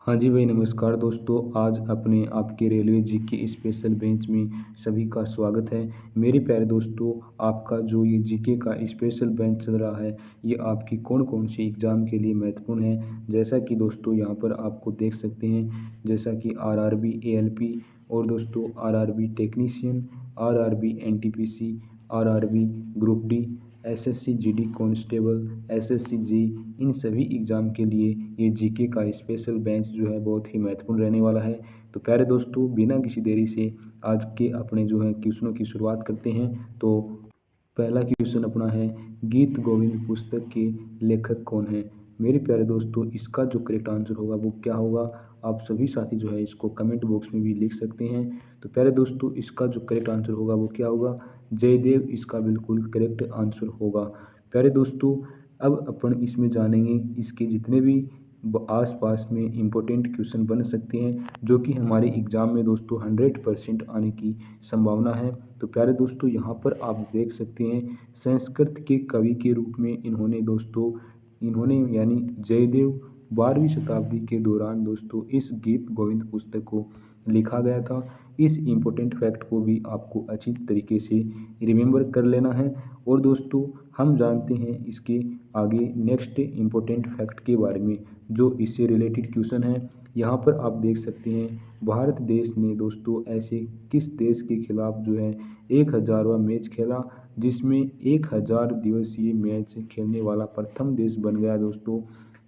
हाँ जी भाई, नमस्कार दोस्तों। आज अपने आपके रेलवे जीके स्पेशल बेंच में सभी का स्वागत है। मेरे प्यारे दोस्तों, आपका जो ये जीके का स्पेशल बेंच चल रहा है, ये आपकी कौन कौन सी एग्ज़ाम के लिए महत्वपूर्ण है। जैसा कि दोस्तों यहाँ पर आपको देख सकते हैं, जैसा कि आरआरबी एएलपी और दोस्तों RRB technician, RRB NTPC, RRB group D, SSC GD constable, SSC G, इन सभी एग्ज़ाम के लिए ये जीके का स्पेशल बेंच जो है बहुत ही महत्वपूर्ण रहने वाला है। तो प्यारे दोस्तों, बिना किसी देरी से आज के अपने जो है क्वेश्चनों की शुरुआत करते हैं। तो पहला क्वेश्चन अपना है, गीत गोविंद पुस्तक के लेखक कौन है। मेरे प्यारे दोस्तों, इसका जो करेक्ट आंसर होगा वो क्या होगा, आप सभी साथी जो है इसको कमेंट बॉक्स में भी लिख सकते हैं। तो प्यारे दोस्तों, इसका जो करेक्ट आंसर होगा वो क्या होगा, जयदेव इसका बिल्कुल करेक्ट आंसर होगा। प्यारे दोस्तों, अब अपन इसमें जानेंगे इसके जितने भी आसपास में इम्पोर्टेंट क्वेश्चन बन सकते हैं, जो कि हमारे एग्ज़ाम में दोस्तों 100% आने की संभावना है। तो प्यारे दोस्तों, यहाँ पर आप देख सकते हैं, संस्कृत के कवि के रूप में इन्होंने यानी जयदेव 12वीं शताब्दी के दौरान दोस्तों इस गीत गोविंद पुस्तक को लिखा गया था। इस इम्पोर्टेंट फैक्ट को भी आपको अच्छी तरीके से रिमेंबर कर लेना है। और दोस्तों, हम जानते हैं इसके आगे नेक्स्ट इम्पोर्टेंट फैक्ट के बारे में, जो इससे रिलेटेड क्वेश्चन है। यहाँ पर आप देख सकते हैं, भारत देश ने दोस्तों ऐसे किस देश के खिलाफ जो है 1000वां मैच खेला, जिसमें 1000 दिवसीय मैच खेलने वाला प्रथम देश बन गया दोस्तों।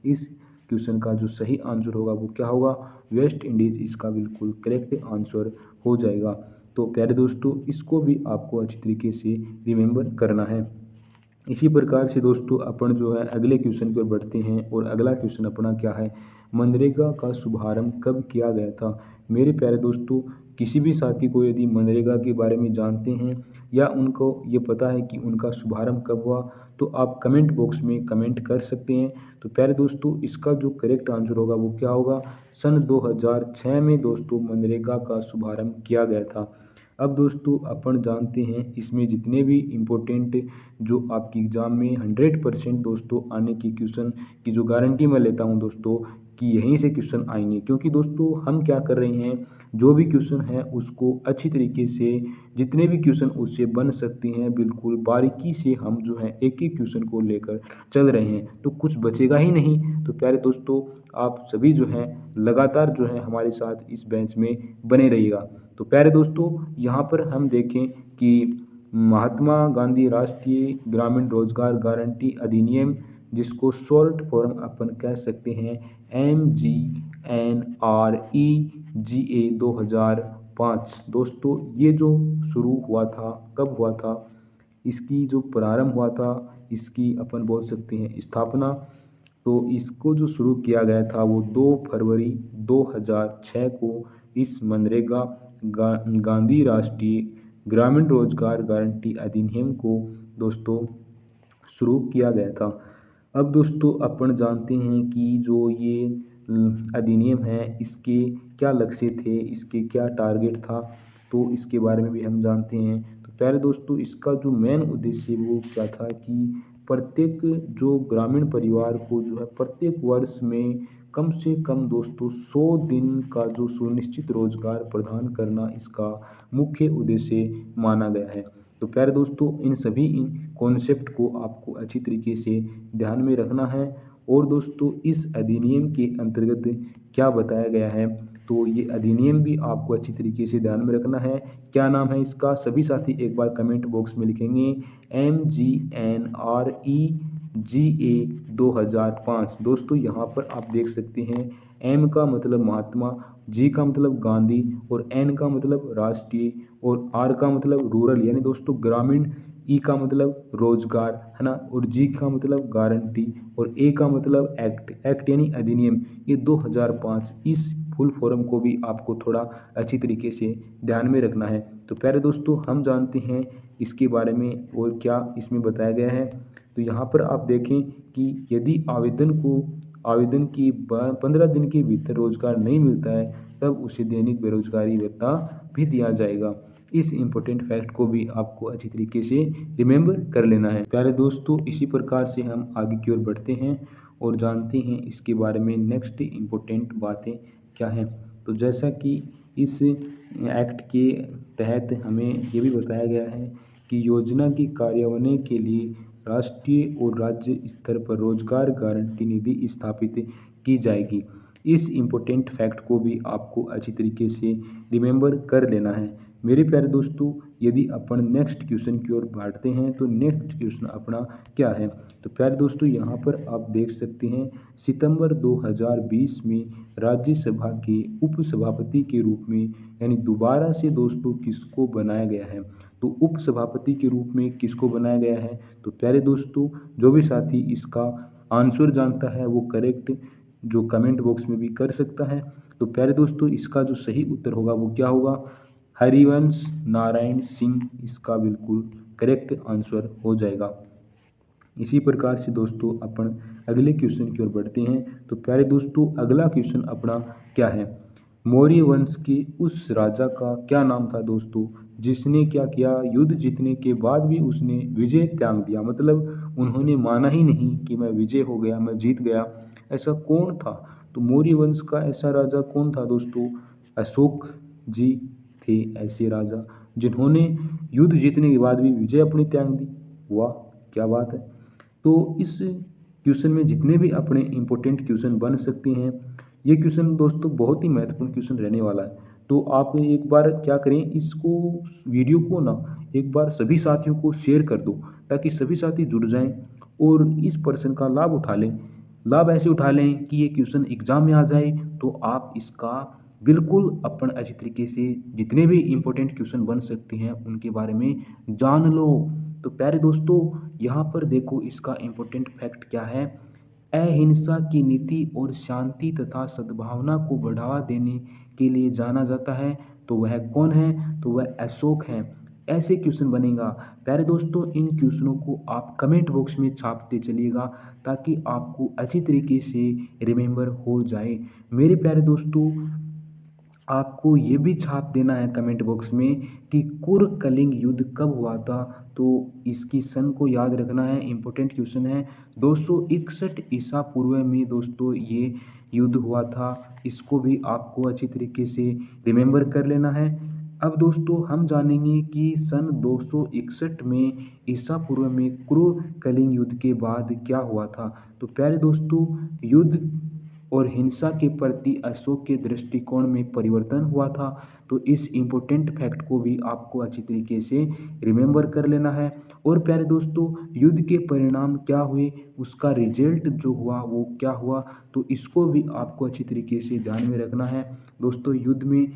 इस क्वेश्चन का जो सही आंसर होगा वो क्या होगा, वेस्ट इंडीज़ इसका बिल्कुल करेक्ट आंसर हो जाएगा। तो प्यारे दोस्तों, इसको भी आपको अच्छी तरीके से रिमेंबर करना है। इसी प्रकार से दोस्तों अपन जो है अगले क्वेश्चन की ओर बढ़ते हैं, और अगला क्वेश्चन अपना क्या है, मनरेगा का शुभारंभ कब किया गया था। मेरे प्यारे दोस्तों, किसी भी साथी को यदि मनरेगा के बारे में जानते हैं या उनको ये पता है कि उनका शुभारंभ कब हुआ, तो आप कमेंट बॉक्स में कमेंट कर सकते हैं। तो प्यारे दोस्तों, इसका जो करेक्ट आंसर होगा वो क्या होगा, सन 2006 में दोस्तों मनरेगा का शुभारंभ किया गया था। अब दोस्तों अपन जानते हैं इसमें जितने भी इम्पोर्टेंट जो आपकी एग्ज़ाम में 100% दोस्तों आने की क्वेश्चन की जो गारंटी मैं लेता हूं दोस्तों, कि यहीं से क्वेश्चन आएंगे। क्योंकि दोस्तों हम क्या कर रहे हैं, जो भी क्वेश्चन है उसको अच्छी तरीके से, जितने भी क्वेश्चन उससे बन सकते हैं बिल्कुल बारीकी से हम जो है एक एक क्वेश्चन को लेकर चल रहे हैं, तो कुछ बचेगा ही नहीं। तो प्यारे दोस्तों, आप सभी जो हैं लगातार जो है हमारे साथ इस बेंच में बने रहिएगा। तो प्यारे दोस्तों, यहाँ पर हम देखें कि महात्मा गांधी राष्ट्रीय ग्रामीण रोजगार गारंटी अधिनियम, जिसको शॉर्ट फॉर्म अपन कह सकते हैं MGNREGA 2005 दोस्तों, ये जो शुरू हुआ था, कब हुआ था, इसकी जो प्रारंभ हुआ था, इसकी अपन बोल सकते हैं स्थापना, तो इसको जो शुरू किया गया था वो 2 फरवरी 2006 को इस मनरेगा गांधी राष्ट्रीय ग्रामीण रोजगार गारंटी अधिनियम को दोस्तों शुरू किया गया था। अब दोस्तों अपन जानते हैं कि जो ये अधिनियम है, इसके क्या लक्ष्य थे, इसके क्या टारगेट था, तो इसके बारे में भी हम जानते हैं। तो प्यारे दोस्तों, इसका जो मेन उद्देश्य वो क्या था कि प्रत्येक जो ग्रामीण परिवार को जो है प्रत्येक वर्ष में कम से कम दोस्तों 100 दिन का जो सुनिश्चित रोजगार प्रदान करना इसका मुख्य उद्देश्य माना गया है। तो प्यारे दोस्तों, इन सभी कॉन्सेप्ट को आपको अच्छी तरीके से ध्यान में रखना है। और दोस्तों, इस अधिनियम के अंतर्गत क्या बताया गया है, तो ये अधिनियम भी आपको अच्छी तरीके से ध्यान में रखना है। क्या नाम है इसका, सभी साथी एक बार कमेंट बॉक्स में लिखेंगे, MGNREGA 2005। दोस्तों यहाँ पर आप देख सकते हैं, एम का मतलब महात्मा, जी का मतलब गांधी, और एन का मतलब राष्ट्रीय, और आर का मतलब रूरल यानी दोस्तों ग्रामीण, ई का मतलब रोजगार है ना, और जी का मतलब गारंटी, और ए का मतलब एक्ट यानी अधिनियम। ये 2005, इस फुल फॉर्म को भी आपको थोड़ा अच्छी तरीके से ध्यान में रखना है। तो प्यारे दोस्तों, हम जानते हैं इसके बारे में और क्या इसमें बताया गया है। तो यहाँ पर आप देखें कि यदि आवेदन की 15 दिन के भीतर रोजगार नहीं मिलता है, तब उसे दैनिक बेरोजगारी भत्ता भी दिया जाएगा। इस इम्पोर्टेंट फैक्ट को भी आपको अच्छी तरीके से रिमेंबर कर लेना है। प्यारे दोस्तों, इसी प्रकार से हम आगे की ओर बढ़ते हैं, और जानते हैं इसके बारे में नेक्स्ट इम्पोर्टेंट बातें क्या हैं। तो जैसा कि इस एक्ट के तहत हमें ये भी बताया गया है कि योजना की कार्यान्वयन के लिए राष्ट्रीय और राज्य स्तर पर रोजगार गारंटी निधि स्थापित की जाएगी। इस इम्पोर्टेंट फैक्ट को भी आपको अच्छी तरीके से रिमेंबर कर लेना है। मेरे प्यारे दोस्तों, यदि अपन नेक्स्ट क्वेश्चन की ओर बढ़ते हैं तो नेक्स्ट क्वेश्चन अपना क्या है। तो प्यारे दोस्तों, यहाँ पर आप देख सकते हैं सितंबर 2020 में राज्यसभा के उपसभापति के रूप में यानी दोबारा से दोस्तों किसको बनाया गया है। तो उपसभापति के रूप में किसको बनाया गया है। तो प्यारे दोस्तों, जो भी साथी इसका आंसर जानता है वो करेक्ट जो कमेंट बॉक्स में भी कर सकता है। तो प्यारे दोस्तों, इसका जो सही उत्तर होगा वो क्या होगा, हरिवंश नारायण सिंह इसका बिल्कुल करेक्ट आंसर हो जाएगा। इसी प्रकार से दोस्तों अपन अगले क्वेश्चन की ओर बढ़ते हैं। तो प्यारे दोस्तों, अगला क्वेश्चन अपना क्या है, मौर्य वंश के उस राजा का क्या नाम था दोस्तों, जिसने क्या किया, युद्ध जीतने के बाद भी उसने विजय त्याग दिया, मतलब उन्होंने माना ही नहीं कि मैं विजय हो गया, मैं जीत गया। ऐसा कौन था। तो मौर्य वंश का ऐसा राजा कौन था दोस्तों, अशोक जी थे ऐसे राजा जिन्होंने युद्ध जीतने के बाद भी विजय अपनी त्याग दी। वाह, क्या बात है। तो इस क्वेश्चन में जितने भी अपने इम्पोर्टेंट क्वेश्चन बन सकते हैं, ये क्वेश्चन दोस्तों बहुत ही महत्वपूर्ण क्वेश्चन रहने वाला है। तो आप एक बार क्या करें, इसको वीडियो को ना एक बार सभी साथियों को शेयर कर दो ताकि सभी साथी जुड़ जाएं और इस पर्सन का लाभ उठा लें। लाभ ऐसे उठा लें कि ये क्वेश्चन एग्जाम में आ जाए तो आप इसका बिल्कुल अपन अच्छी तरीके से जितने भी इम्पोर्टेंट क्वेश्चन बन सकते हैं उनके बारे में जान लो। तो प्यारे दोस्तों, यहाँ पर देखो इसका इम्पोर्टेंट फैक्ट क्या है, अहिंसा की नीति और शांति तथा सद्भावना को बढ़ावा देने के लिए जाना जाता है। तो वह कौन है, तो वह अशोक है। ऐसे क्वेश्चन बनेगा। प्यारे दोस्तों, इन क्वेश्चनों को आप कमेंट बॉक्स में छापते चलिएगा ताकि आपको अच्छी तरीके से रिमेंबर हो जाए। मेरे प्यारे दोस्तों, आपको ये भी छाप देना है कमेंट बॉक्स में कि कुरकलिंग युद्ध कब हुआ था। तो इसकी सन को याद रखना है, इम्पोर्टेंट क्वेश्चन है। 261 ईसा पूर्व में दोस्तों ये युद्ध हुआ था। इसको भी आपको अच्छी तरीके से रिमेंबर कर लेना है। अब दोस्तों हम जानेंगे कि सन 261 में ईसा पूर्व में कुरकलिंग युद्ध के बाद क्या हुआ था। तो प्यारे दोस्तों, युद्ध और हिंसा के प्रति अशोक के दृष्टिकोण में परिवर्तन हुआ था। तो इस इम्पोर्टेंट फैक्ट को भी आपको अच्छी तरीके से रिमेंबर कर लेना है। और प्यारे दोस्तों, युद्ध के परिणाम क्या हुए, उसका रिजल्ट जो हुआ वो क्या हुआ, तो इसको भी आपको अच्छी तरीके से ध्यान में रखना है। दोस्तों, युद्ध में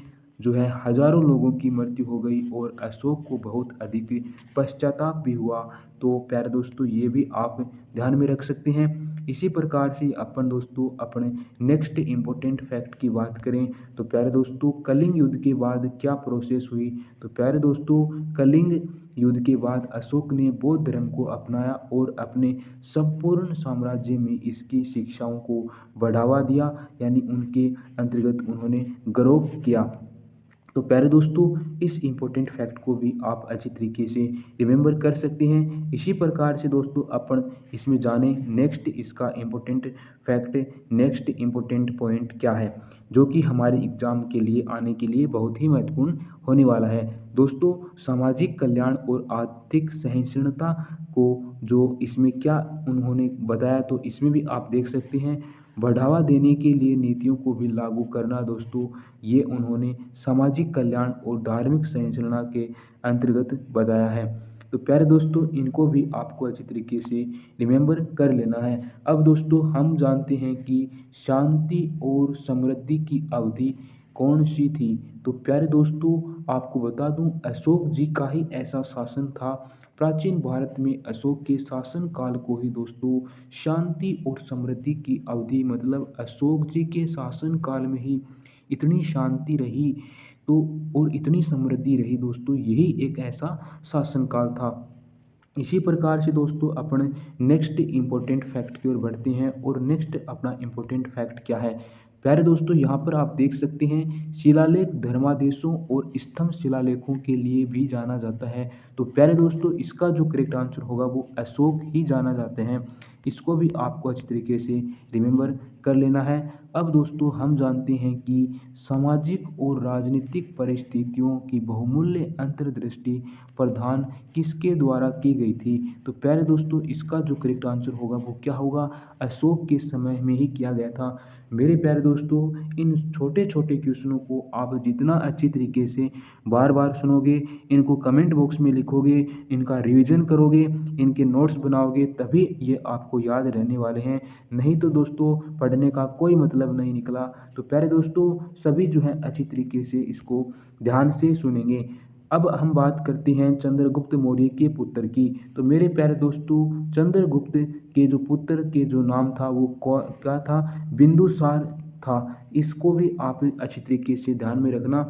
जो है हजारों लोगों की मृत्यु हो गई और अशोक को बहुत अधिक पश्चाताप भी हुआ। तो प्यारे दोस्तों, ये भी आप ध्यान में रख सकते हैं। इसी प्रकार से अपन दोस्तों अपने नेक्स्ट इम्पोर्टेंट फैक्ट की बात करें तो प्यारे दोस्तों, कलिंग युद्ध के बाद क्या प्रोसेस हुई। तो प्यारे दोस्तों, कलिंग युद्ध के बाद अशोक ने बौद्ध धर्म को अपनाया और अपने संपूर्ण साम्राज्य में इसकी शिक्षाओं को बढ़ावा दिया, यानी उनके अंतर्गत उन्होंने ग्रोह किया। तो प्यारे दोस्तों, इस इम्पोर्टेंट फैक्ट को भी आप अच्छी तरीके से रिमेंबर कर सकते हैं। इसी प्रकार से दोस्तों अपन इसमें जाने नेक्स्ट इसका important fact, next important point क्या है जो कि हमारे एग्जाम के लिए आने के लिए बहुत ही महत्वपूर्ण होने वाला है। दोस्तों, सामाजिक कल्याण और आर्थिक सहिष्णुता को जो इसमें क्या उन्होंने बताया, तो इसमें भी आप देख सकते हैं बढ़ावा देने के लिए नीतियों को भी लागू करना। दोस्तों, ये उन्होंने सामाजिक कल्याण और धार्मिक सहिष्णुता के अंतर्गत बताया है। तो प्यारे दोस्तों, इनको भी आपको अच्छी तरीके से रिमेंबर कर लेना है। अब दोस्तों हम जानते हैं कि शांति और समृद्धि की अवधि कौन सी थी। तो प्यारे दोस्तों, आपको बता दूं अशोक जी का ही ऐसा शासन था। प्राचीन भारत में अशोक के शासन काल को ही दोस्तों शांति और समृद्धि की अवधि, मतलब अशोक जी के शासन काल में ही इतनी शांति रही तो और इतनी समृद्धि रही दोस्तों, यही एक ऐसा शासन काल था। इसी प्रकार से दोस्तों अपने नेक्स्ट इम्पोर्टेंट फैक्ट की ओर बढ़ते हैं और नेक्स्ट अपना इम्पोर्टेंट फैक्ट क्या है। प्यारे दोस्तों, यहाँ पर आप देख सकते हैं शिलालेख धर्मादेशों और स्तंभ शिलालेखों के लिए भी जाना जाता है। तो प्यारे दोस्तों, इसका जो करेक्ट आंसर होगा वो अशोक ही जाना जाते हैं। इसको भी आपको अच्छी तरीके से रिमेंबर कर लेना है। अब दोस्तों, हम जानते हैं कि सामाजिक और राजनीतिक परिस्थितियों की बहुमूल्य अंतर्दृष्टि प्रदान किसके द्वारा की गई थी। तो प्यारे दोस्तों, इसका जो करेक्ट आंसर होगा वो क्या होगा, अशोक के समय में ही किया गया था। मेरे प्यारे दोस्तों, इन छोटे छोटे क्वेश्चनों को आप जितना अच्छी तरीके से बार बार सुनोगे, इनको कमेंट बॉक्स में लिखोगे, इनका रिवीजन करोगे, इनके नोट्स बनाओगे, तभी ये आपको याद रहने वाले हैं। नहीं तो दोस्तों, पढ़ने का कोई मतलब नहीं निकला। तो प्यारे दोस्तों, सभी जो है अच्छी तरीके से इसको ध्यान से सुनेंगे। अब हम बात करते हैं चंद्रगुप्त मौर्य के पुत्र की। तो मेरे प्यारे दोस्तों, चंद्रगुप्त के जो पुत्र के जो नाम था वो क्या था, बिंदुसार था। इसको भी आप अच्छी तरीके से ध्यान में रखना।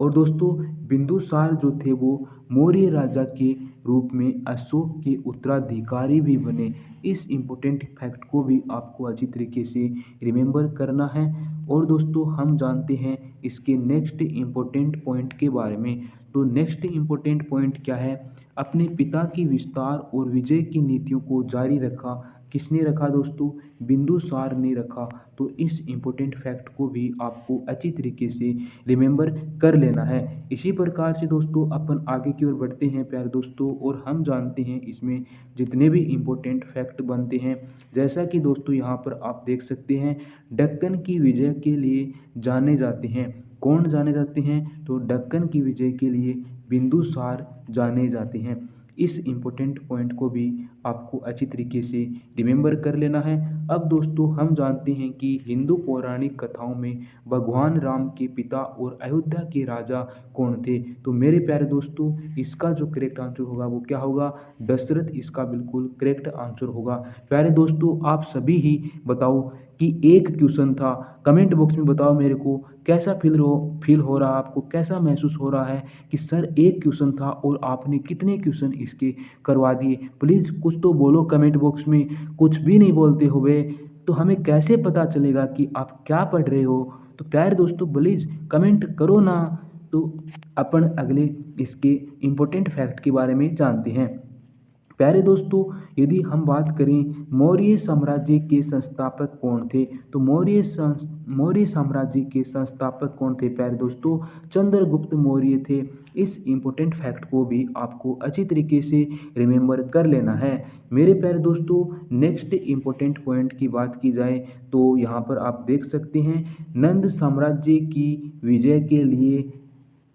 और दोस्तों, बिंदुसार जो थे वो मौर्य राजा के रूप में अशोक के उत्तराधिकारी भी बने। इस इम्पोर्टेंट फैक्ट को भी आपको अच्छी तरीके से रिमेंबर करना है। और दोस्तों, हम जानते हैं इसके नेक्स्ट इम्पोर्टेंट पॉइंट के बारे में। तो नेक्स्ट इम्पोर्टेंट पॉइंट क्या है, अपने पिता की विस्तार और विजय की नीतियों को जारी रखा। किसने रखा दोस्तों, बिंदुसार ने रखा। तो इस इम्पोर्टेंट फैक्ट को भी आपको अच्छी तरीके से रिमेंबर कर लेना है। इसी प्रकार से दोस्तों, अपन आगे की ओर बढ़ते हैं प्यारे दोस्तों, और हम जानते हैं इसमें जितने भी इम्पोर्टेंट फैक्ट बनते हैं। जैसा कि दोस्तों यहाँ पर आप देख सकते हैं, दक्कन की विजय के लिए जाने जाते हैं। कौन जाने जाते हैं, तो दक्कन की विजय के लिए बिंदुसार जाने जाते हैं। इस इम्पोर्टेंट पॉइंट को भी आपको अच्छी तरीके से रिमेंबर कर लेना है। अब दोस्तों, हम जानते हैं कि हिंदू पौराणिक कथाओं में भगवान राम के पिता और अयोध्या के राजा कौन थे। तो मेरे प्यारे दोस्तों, इसका जो करेक्ट आंसर होगा वो क्या होगा, दशरथ इसका बिल्कुल करेक्ट आंसर होगा। प्यारे दोस्तों, आप सभी ही बताओ कि एक क्वेश्चन था, कमेंट बॉक्स में बताओ मेरे को कैसा फील हो रहा, आपको कैसा महसूस हो रहा है कि सर एक क्वेश्चन था और आपने कितने क्वेश्चन इसके करवा दिए। प्लीज़ कुछ तो बोलो कमेंट बॉक्स में। कुछ भी नहीं बोलते हुए तो हमें कैसे पता चलेगा कि आप क्या पढ़ रहे हो। तो प्यारे दोस्तों, प्लीज़ कमेंट करो ना। तो अपन अगले इसके इम्पोर्टेंट फैक्ट के बारे में जानते हैं। प्यारे दोस्तों, यदि हम बात करें मौर्य साम्राज्य के संस्थापक कौन थे, तो मौर्य साम्राज्य के संस्थापक कौन थे प्यारे दोस्तों, चंद्रगुप्त मौर्य थे। इस इम्पोर्टेंट फैक्ट को भी आपको अच्छी तरीके से रिमेंबर कर लेना है। मेरे प्यारे दोस्तों, नेक्स्ट इम्पोर्टेंट पॉइंट की बात की जाए तो यहाँ पर आप देख सकते हैं, नंद साम्राज्य की विजय के लिए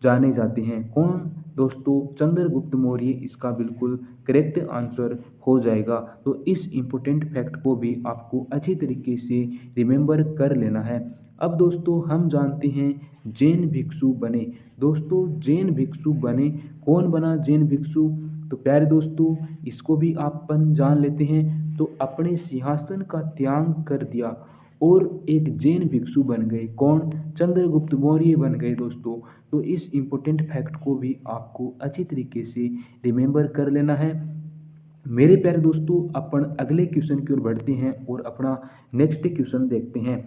जाने जाते हैं। कौन दोस्तों, चंद्रगुप्त मौर्य इसका बिल्कुल करेक्ट आंसर हो जाएगा। तो इस इम्पोर्टेंट फैक्ट को भी आपको अच्छी तरीके से रिमेंबर कर लेना है। अब दोस्तों, हम जानते हैं जैन भिक्षु बने। दोस्तों, जैन भिक्षु बने, कौन बना जैन भिक्षु, तो प्यारे दोस्तों इसको भी अपन जान लेते हैं। तो अपने सिंहासन का त्याग कर दिया और एक जैन भिक्षु बन गए। कौन, चंद्रगुप्त मौर्य बन गए दोस्तों। तो इस इम्पोर्टेंट फैक्ट को भी आपको अच्छी तरीके से रिमेंबर कर लेना है। मेरे प्यारे दोस्तों, अपन अगले क्वेश्चन की ओर बढ़ते हैं और अपना नेक्स्ट क्वेश्चन देखते हैं।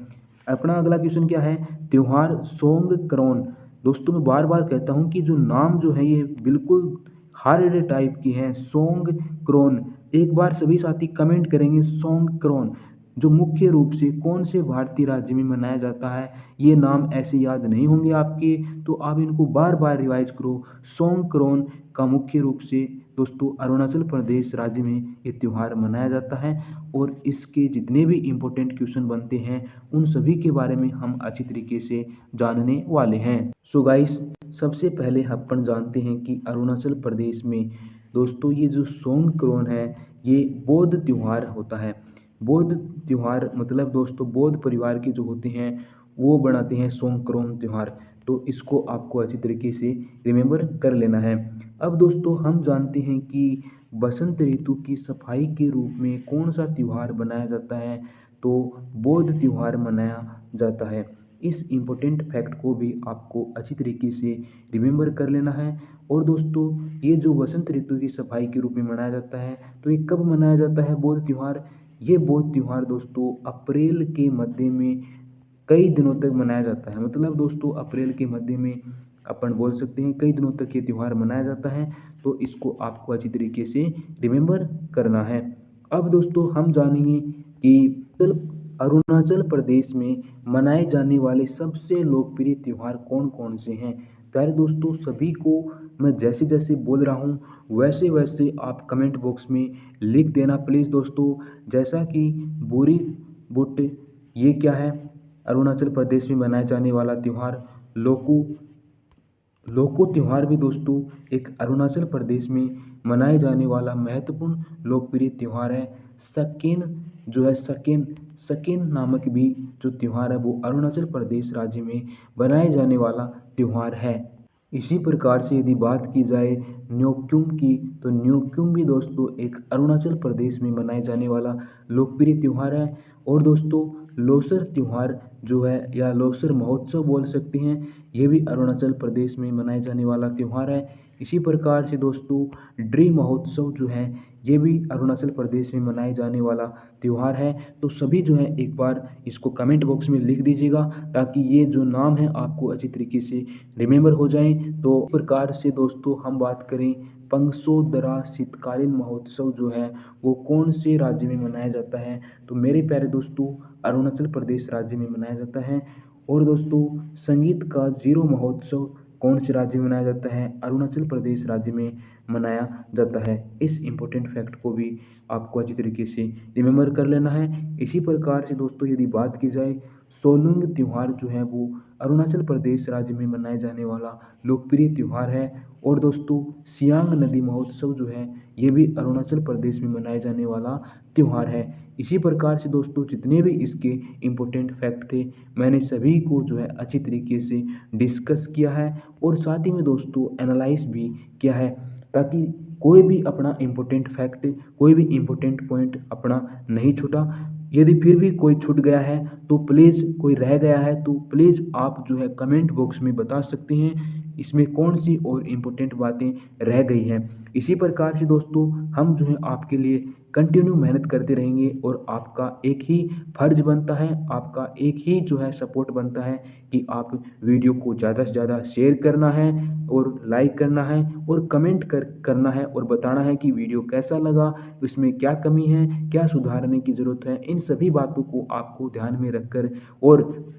अपना अगला क्वेश्चन क्या है, त्योहार सोंगक्रौन। दोस्तों, मैं बार बार कहता हूँ कि जो नाम जो है ये बिल्कुल हार्ड टाइप की हैं, सोंगक्रौन। एक बार सभी साथी कमेंट करेंगे सोंगक्रौन। जो मुख्य रूप से कौन से भारतीय राज्य में मनाया जाता है, ये नाम ऐसे याद नहीं होंगे आपके, तो आप इनको बार बार रिवाइज करो। सोंगक्रौन का मुख्य रूप से दोस्तों अरुणाचल प्रदेश राज्य में ये त्यौहार मनाया जाता है। और इसके जितने भी इम्पोर्टेंट क्वेश्चन बनते हैं उन सभी के बारे में हम अच्छी तरीके से जानने वाले हैं। सो गाइस, सबसे पहले अपन जानते हैं कि अरुणाचल प्रदेश में दोस्तों ये जो सोंगक्रौन है ये बौद्ध त्यौहार होता है। बौद्ध त्यौहार मतलब दोस्तों बौद्ध परिवार के जो होते हैं वो बनाते हैं सोंगक्रौन त्यौहार। तो इसको आपको अच्छी तरीके से रिमेंबर कर लेना है। अब दोस्तों, हम जानते हैं कि बसंत ऋतु की सफाई के रूप में कौन सा त्यौहार मनाया जाता है, तो बौद्ध त्यौहार मनाया जाता है। इस इम्पोर्टेंट फैक्ट को भी आपको अच्छी तरीके से रिमेंबर कर लेना है। और दोस्तों, ये जो बसंत ऋतु की सफाई के रूप में मनाया जाता है, तो ये कब मनाया जाता है बौद्ध त्यौहार, ये बौद्ध त्यौहार दोस्तों अप्रैल के मध्य में कई दिनों तक मनाया जाता है। मतलब दोस्तों अप्रैल के मध्य में अपन बोल सकते हैं कई दिनों तक ये त्यौहार मनाया जाता है। तो इसको आपको अच्छी तरीके से रिमेंबर करना है। अब दोस्तों हम जानेंगे कि अरुणाचल प्रदेश में मनाए जाने वाले सबसे लोकप्रिय त्यौहार कौन कौन से हैं। प्यारे दोस्तों सभी को मैं जैसे जैसे बोल रहा हूँ वैसे वैसे आप कमेंट बॉक्स में लिख देना प्लीज़ दोस्तों। जैसा कि बोरी बुट ये क्या है, अरुणाचल प्रदेश में मनाए जाने वाला त्यौहार। लोकू लोको त्यौहार भी दोस्तों एक अरुणाचल प्रदेश में मनाए जाने वाला महत्वपूर्ण लोकप्रिय त्यौहार है। सकेन जो है सकेन सकेन नामक भी जो त्यौहार है वो अरुणाचल प्रदेश राज्य में मनाए जाने वाला त्यौहार है। इसी प्रकार से यदि बात की जाए न्योक्युम की, तो न्योक्युम भी दोस्तों एक अरुणाचल प्रदेश में मनाए जाने वाला लोकप्रिय त्यौहार है। और दोस्तों लोसर त्यौहार जो है या लोसर महोत्सव बोल सकते हैं, ये भी अरुणाचल प्रदेश में मनाए जाने वाला त्यौहार है। इसी प्रकार से दोस्तों ड्री महोत्सव जो है ये भी अरुणाचल प्रदेश में मनाए जाने वाला त्यौहार है। तो सभी जो है एक बार इसको कमेंट बॉक्स में लिख दीजिएगा ताकि ये जो नाम है आपको अच्छी तरीके से रिमेंबर हो जाए। तो इस प्रकार से दोस्तों हम बात करें पंगसोदरा शीतकालीन महोत्सव जो है वो कौन से राज्य में मनाया जाता है, तो मेरे प्यारे दोस्तों अरुणाचल प्रदेश राज्य में मनाया जाता है। और दोस्तों संगीत का जीरो महोत्सव कौन से राज्य में मनाया जाता है, अरुणाचल प्रदेश राज्य में मनाया जाता है। इस इम्पोर्टेंट फैक्ट को भी आपको अच्छी तरीके से रिमेंबर कर लेना है। इसी प्रकार से दोस्तों यदि बात की जाए सोलुंग त्यौहार जो है वो अरुणाचल प्रदेश राज्य में मनाया जाने वाला लोकप्रिय त्यौहार है। और दोस्तों सियांग नदी महोत्सव जो है ये भी अरुणाचल प्रदेश में मनाया जाने वाला त्यौहार है। इसी प्रकार से दोस्तों जितने भी इसके इम्पोर्टेंट फैक्ट थे मैंने सभी को जो है अच्छी तरीके से डिस्कस किया है और साथ ही में दोस्तों एनालाइज भी किया है ताकि कोई भी अपना इम्पोर्टेंट फैक्ट कोई भी इम्पोर्टेंट पॉइंट अपना नहीं छूटा। यदि फिर भी कोई छूट गया है तो प्लीज़, कोई रह गया है तो प्लीज़ आप जो है कमेंट बॉक्स में बता सकते हैं इसमें कौन सी और इम्पोर्टेंट बातें रह गई हैं। इसी प्रकार से दोस्तों हम जो है आपके लिए कंटिन्यू मेहनत करते रहेंगे और आपका एक ही फर्ज बनता है, आपका एक ही जो है सपोर्ट बनता है कि आप वीडियो को ज़्यादा से ज़्यादा शेयर करना है और लाइक करना है और कमेंट करना है और बताना है कि वीडियो कैसा लगा, इसमें क्या कमी है, क्या सुधारने की ज़रूरत है। इन सभी बातों को आपको ध्यान में रखकर और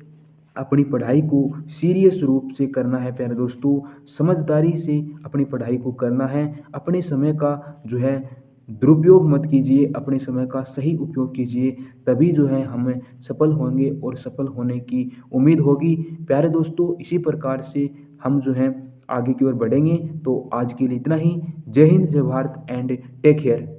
अपनी पढ़ाई को सीरियस रूप से करना है प्यारे दोस्तों, समझदारी से अपनी पढ़ाई को करना है। अपने समय का जो है दुरुपयोग मत कीजिए, अपने समय का सही उपयोग कीजिए, तभी जो है हम सफल होंगे और सफल होने की उम्मीद होगी। प्यारे दोस्तों इसी प्रकार से हम जो है आगे की ओर बढ़ेंगे। तो आज के लिए इतना ही। जय हिंद, जय भारत एंड टेक केयर।